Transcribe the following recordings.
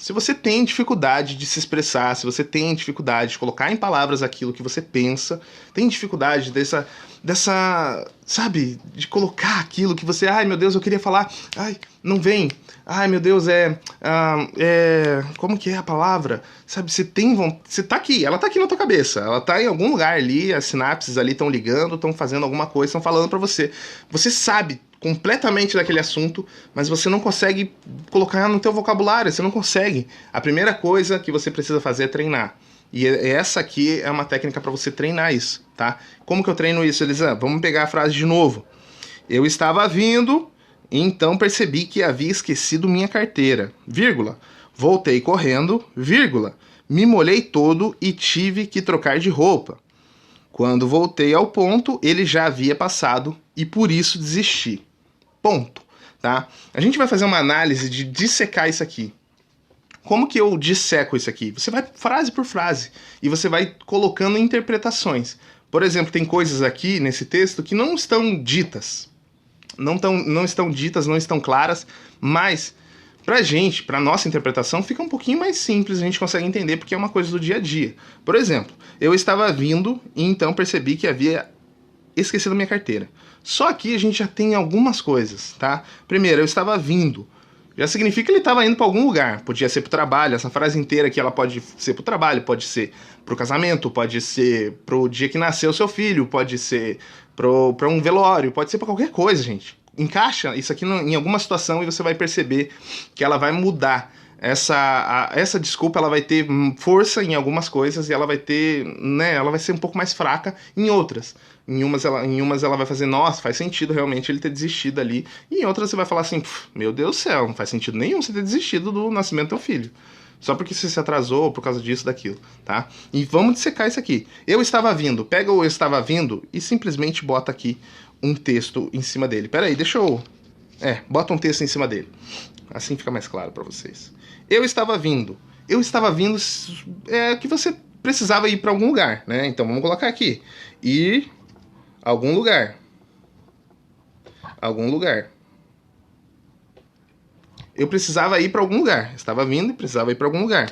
Se você tem dificuldade de se expressar, se você tem dificuldade de colocar em palavras aquilo que você pensa, tem dificuldade sabe, de colocar aquilo que você, ai meu Deus, eu queria falar, ai, não vem, ai meu Deus, como que é a palavra? Sabe, você tá aqui, ela tá aqui na tua cabeça, ela tá em algum lugar ali, as sinapses ali estão ligando, estão fazendo alguma coisa, estão falando pra você. Você sabe completamente daquele assunto, mas você não consegue colocar no teu vocabulário, você não consegue. A primeira coisa que você precisa fazer é treinar. E essa aqui é uma técnica para você treinar isso, tá? Como que eu treino isso, Elisa? Vamos pegar a frase de novo. Eu estava vindo, então percebi que havia esquecido minha carteira, vírgula. Voltei correndo, vírgula. Me molhei todo e tive que trocar de roupa. Quando voltei ao ponto, ele já havia passado e por isso desisti. Ponto, tá? A gente vai fazer uma análise de dissecar isso aqui. Como que eu disseco isso aqui? Você vai frase por frase e você vai colocando interpretações. Por exemplo, tem coisas aqui nesse texto que não estão ditas. Não estão ditas, não estão claras, mas pra gente, pra nossa interpretação, fica um pouquinho mais simples, a gente consegue entender porque é uma coisa do dia a dia. Por exemplo, eu estava vindo e então percebi que havia esquecido minha carteira. Só aqui a gente já tem algumas coisas, tá? Primeiro, eu estava vindo. Já significa que ele estava indo para algum lugar. Podia ser para o trabalho. Essa frase inteira aqui ela pode ser para o trabalho, pode ser para o casamento, pode ser para o dia que nasceu seu filho, pode ser para um velório, pode ser para qualquer coisa, gente. Encaixa isso aqui em alguma situação e você vai perceber que ela vai mudar. Essa desculpa ela vai ter força em algumas coisas e ela vai ter, né, ela vai ser um pouco mais fraca em outras. Em umas ela vai fazer, nossa, faz sentido realmente ele ter desistido ali. E em outras você vai falar assim, meu Deus do céu, não faz sentido nenhum você ter desistido do nascimento do teu filho. Só porque você se atrasou por causa disso, daquilo, tá? E vamos dissecar isso aqui. Eu estava vindo, pega o eu estava vindo e simplesmente bota aqui um texto em cima dele. Pera aí, deixa eu... bota um texto em cima dele. Assim fica mais claro para vocês. Eu estava vindo. Eu estava vindo que você precisava ir para algum lugar, né? Então vamos colocar aqui. Ir a algum lugar. Algum lugar. Eu precisava ir para algum lugar. Estava vindo e precisava ir para algum lugar.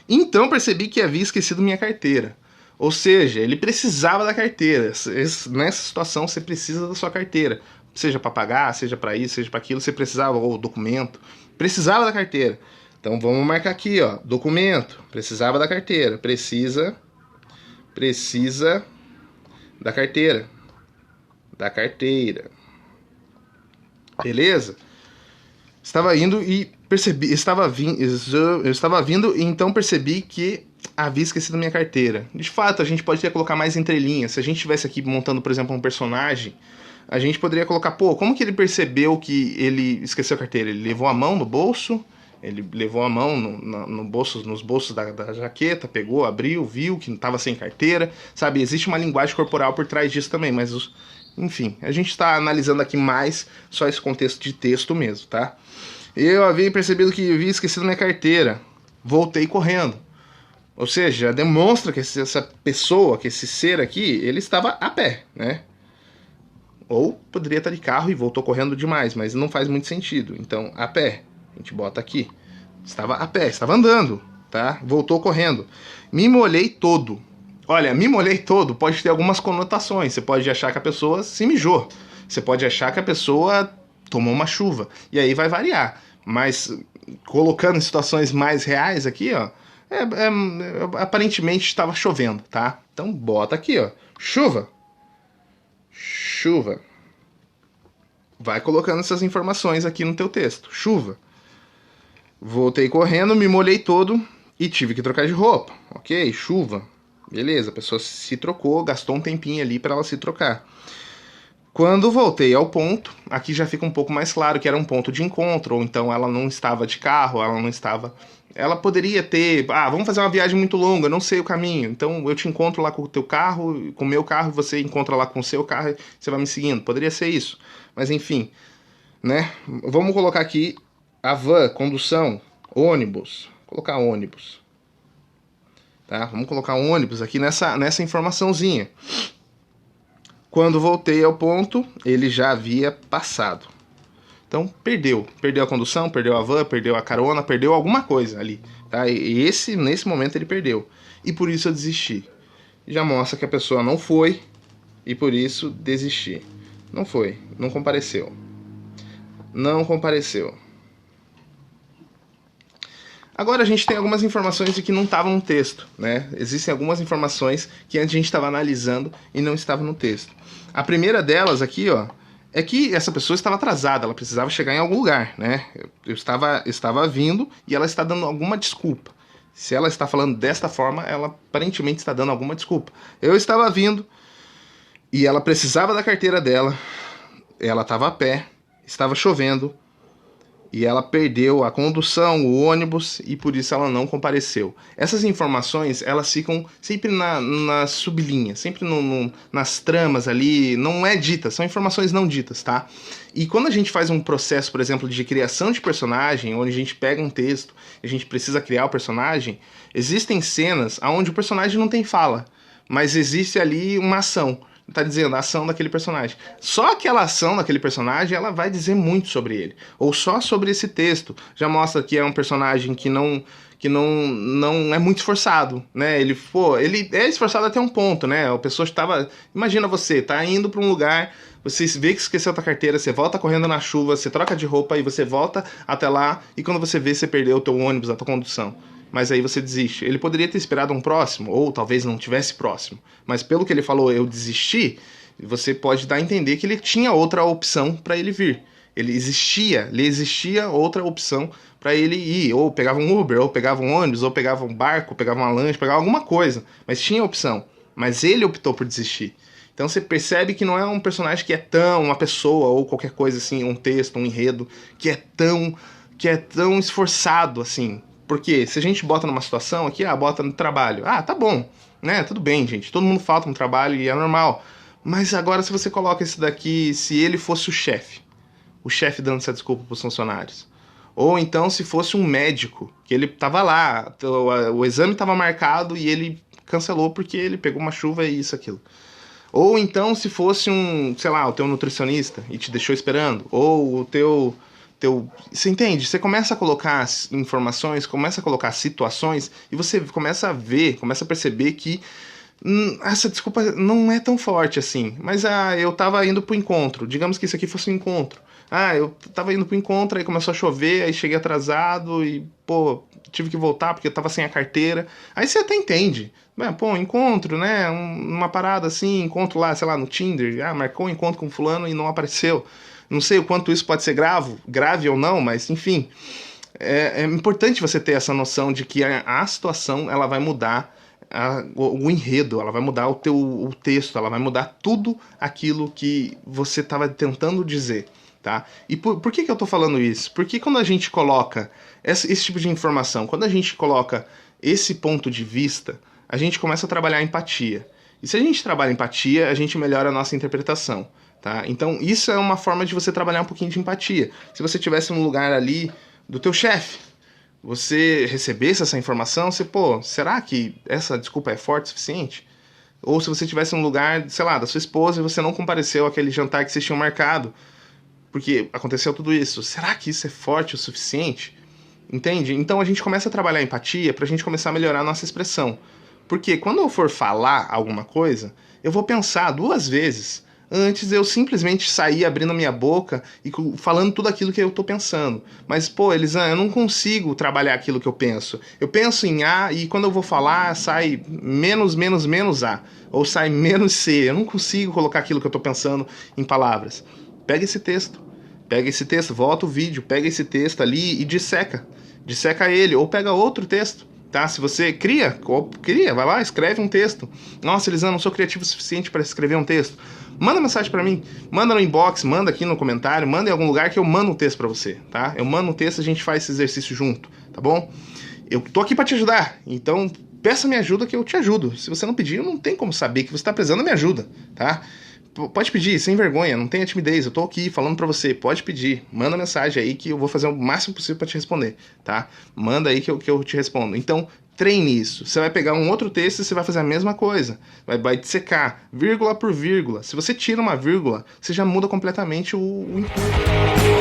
Então percebi que havia esquecido minha carteira. Ou seja, ele precisava da carteira. Nessa situação você precisa da sua carteira. Seja para pagar, seja para isso, seja para aquilo, você precisava, ou documento. Precisava da carteira. Então vamos marcar aqui, ó, documento. Precisava da carteira. Precisa da carteira. Da carteira. Beleza? Estava indo e percebi, eu estava vindo e então percebi que havia esquecido minha carteira. De fato, a gente pode até colocar mais entrelinhas. Se a gente estivesse aqui montando, por exemplo, um personagem, a gente poderia colocar, como que ele percebeu que ele esqueceu a carteira? Ele levou a mão no bolso, ele levou a mão nos bolsos da jaqueta, pegou, abriu, viu que estava sem carteira, sabe? Existe uma linguagem corporal por trás disso também, mas enfim, a gente está analisando aqui mais só esse contexto de texto mesmo, tá? Eu havia percebido que havia esquecido minha carteira. Voltei correndo. Ou seja, demonstra que essa pessoa, que esse ser aqui, ele estava a pé, né? Ou poderia estar de carro e voltou correndo demais, mas não faz muito sentido. Então, a pé. A gente bota aqui. Estava a pé, estava andando, tá? Voltou correndo. Me molhei todo. Olha, me molhei todo pode ter algumas conotações. Você pode achar que a pessoa se mijou. Você pode achar que a pessoa tomou uma chuva. E aí vai variar. Mas colocando em situações mais reais aqui, ó, aparentemente estava chovendo, tá? Então bota aqui, ó, chuva. Chuva. Vai colocando essas informações aqui no teu texto. Chuva. Voltei correndo, me molhei todo e tive que trocar de roupa. Ok, chuva. Beleza, a pessoa se trocou, gastou um tempinho ali para ela se trocar. Quando voltei ao ponto, aqui já fica um pouco mais claro que era um ponto de encontro, ou então ela não estava de carro, ela não estava... Ela poderia ter, vamos fazer uma viagem muito longa, eu não sei o caminho, então eu te encontro lá com o teu carro, com o meu carro, você encontra lá com o seu carro, você vai me seguindo. Poderia ser isso, mas enfim, né? Vamos colocar aqui a van, condução, ônibus, vou colocar ônibus. Tá? Vamos colocar um ônibus aqui nessa informaçãozinha. Quando voltei ao ponto, ele já havia passado. Então, perdeu a condução, perdeu a van, perdeu a carona, perdeu alguma coisa ali, tá? E nesse momento ele perdeu. E por isso eu desisti. Já mostra que a pessoa não foi e por isso desisti. Não foi, não compareceu. Não compareceu. Agora a gente tem algumas informações de que não estavam no texto, né? Existem algumas informações que antes a gente estava analisando e não estavam no texto. A primeira delas aqui, ó, é que essa pessoa estava atrasada, ela precisava chegar em algum lugar, né? Eu estava vindo e ela está dando alguma desculpa. Se ela está falando desta forma, ela aparentemente está dando alguma desculpa. Eu estava vindo e ela precisava da carteira dela, ela estava a pé, estava chovendo e ela perdeu a condução, o ônibus, e por isso ela não compareceu. Essas informações, elas ficam sempre na sublinha, sempre nas tramas ali, não é dita, são informações não ditas, tá? E quando a gente faz um processo, por exemplo, de criação de personagem, onde a gente pega um texto e a gente precisa criar o personagem, existem cenas onde o personagem não tem fala, mas existe ali uma ação. Tá dizendo a ação daquele personagem. Só aquela ação daquele personagem, ela vai dizer muito sobre ele. Ou só sobre esse texto. Já mostra que é um personagem que não é muito esforçado, né? Ele é esforçado até um ponto, né? A pessoa estava... Imagina você, tá indo para um lugar, você vê que esqueceu a tua carteira, você volta correndo na chuva, você troca de roupa e você volta até lá, e quando você vê, você perdeu o teu ônibus, a tua condução. Mas aí você desiste. Ele poderia ter esperado um próximo, ou talvez não tivesse próximo. Mas pelo que ele falou, eu desisti, você pode dar a entender que ele tinha outra opção para ele vir. Lhe existia outra opção para ele ir. Ou pegava um Uber, ou pegava um ônibus, ou pegava um barco, pegava uma lancha, pegava alguma coisa. Mas tinha opção. Mas ele optou por desistir. Então você percebe que não é um personagem que é tão, uma pessoa, ou qualquer coisa assim, um texto, um enredo, que é tão esforçado assim. Porque se a gente bota numa situação aqui, bota no trabalho. Tá bom, né? Tudo bem, gente. Todo mundo falta no trabalho e é normal. Mas agora se você coloca esse daqui, se ele fosse o chefe dando essa desculpa para os funcionários. Ou então se fosse um médico, que ele tava lá, o exame estava marcado e ele cancelou porque ele pegou uma chuva e isso, aquilo. Ou então se fosse o teu nutricionista e te deixou esperando. Ou o teu... Você entende? Você começa a colocar informações, começa a colocar situações e você começa a ver, começa a perceber que essa desculpa não é tão forte assim. Mas eu tava indo pro encontro, digamos que isso aqui fosse um encontro. Eu tava indo pro encontro, aí começou a chover, aí cheguei atrasado e, tive que voltar porque eu tava sem a carteira. Aí você até entende. Encontro, né? Uma parada assim, encontro lá, sei lá, no Tinder, marcou um encontro com fulano e não apareceu. Não sei o quanto isso pode ser grave ou não, mas enfim. É importante você ter essa noção de que a situação ela vai mudar o enredo, ela vai mudar o texto, ela vai mudar tudo aquilo que você estava tentando dizer, tá? E por que eu tô falando isso? Porque quando a gente coloca esse tipo de informação, quando a gente coloca esse ponto de vista, a gente começa a trabalhar a empatia. E se a gente trabalha a empatia, a gente melhora a nossa interpretação. Tá? Então isso é uma forma de você trabalhar um pouquinho de empatia. Se você estivesse no lugar ali do teu chefe, você recebesse essa informação, você, será que essa desculpa é forte o suficiente? Ou se você estivesse no lugar, sei lá, da sua esposa e você não compareceu àquele jantar que vocês tinham marcado, porque aconteceu tudo isso, será que isso é forte o suficiente? Entende? Então a gente começa a trabalhar a empatia pra gente começar a melhorar a nossa expressão. Porque quando eu for falar alguma coisa, eu vou pensar 2 vezes antes eu simplesmente sair abrindo a minha boca e falando tudo aquilo que eu tô pensando. Mas, Elisan, eu não consigo trabalhar aquilo que eu penso. Eu penso em A e quando eu vou falar sai menos A. Ou sai menos C. Eu não consigo colocar aquilo que eu tô pensando em palavras. Pega esse texto, volta o vídeo, pega esse texto ali e disseca. Disseca ele, ou pega outro texto. Tá? Se você cria, vai lá, escreve um texto. Nossa, Elisan, não sou criativo o suficiente para escrever um texto. Manda mensagem para mim, manda no inbox, manda aqui no comentário, manda em algum lugar que eu mando um texto para você, tá? Eu mando um texto, a gente faz esse exercício junto, tá bom? Eu tô aqui para te ajudar, então peça minha ajuda que eu te ajudo. Se você não pedir, não tem como saber que você tá precisando da minha ajuda, tá? Pode pedir, sem vergonha, não tenha timidez, eu tô aqui falando pra você, pode pedir, manda mensagem aí que eu vou fazer o máximo possível pra te responder, tá? Manda aí que eu te respondo. Então, treine isso. Você vai pegar um outro texto e você vai fazer a mesma coisa. Vai dissecar, vírgula por vírgula. Se você tira uma vírgula, você já muda completamente o encontro.